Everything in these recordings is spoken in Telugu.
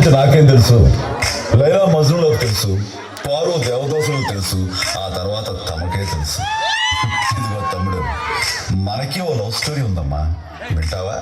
గురించి నాకేం తెలుసు? లైలా మజ్నులకు తెలుసు, పారు దేవదాసులకు తెలుసు, ఆ తర్వాత తమకే తెలుసు. ఇదిగో తమ్ముడు, మనకి ఓ లవ్ స్టోరీ ఉందమ్మా, వింటావా?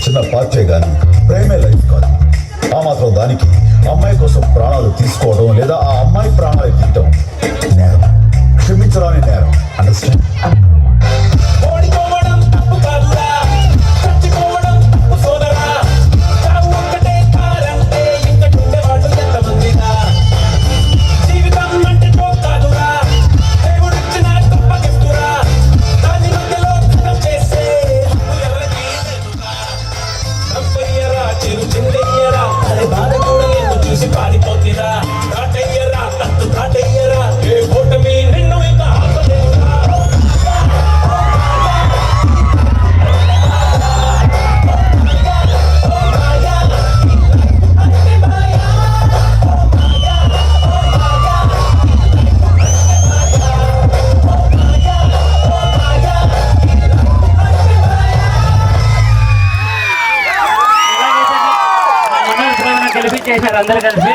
చిన్న పార్టీ గాని ప్రేమే లైఫ్ కాదు. ఆ మాత్రం దానికి అమ్మాయి కోసం ప్రాణాలు తీసుకోవడం లేదా ఆ అమ్మాయి ప్రాణాలు తీయటం నేరం, క్షమించరాని నేరం. అండర్స్టాండ్? ఓడిపోవడం తప్పు కాదురా, చచ్చిపోవడం తప్పు సోదరా. చావు ఒక్కటే కారంటే ఇంతకుండేవాళ్ళు ఎంతమందిరా? జీవితం అంటే జోక్ కాదురా, దేవుడిచ్చిన గొప్ప గిఫ్టురా. దాని మధ్యలో యుద్ధం చేసే హక్కు ఎవరికీ లేదురా. నవ్వయ్యరా, చిరు చిందయ్యరా, అరే బాధ కూడా నిన్ను చూసి పారిపోతిరా. దాటయ్యరా, తట్టు దాటయ్యరా, ఏ ఓటమి నిన్ను ఇంకా ఆపలేదురా. గెలిపించేశారు అందరు కలిసి.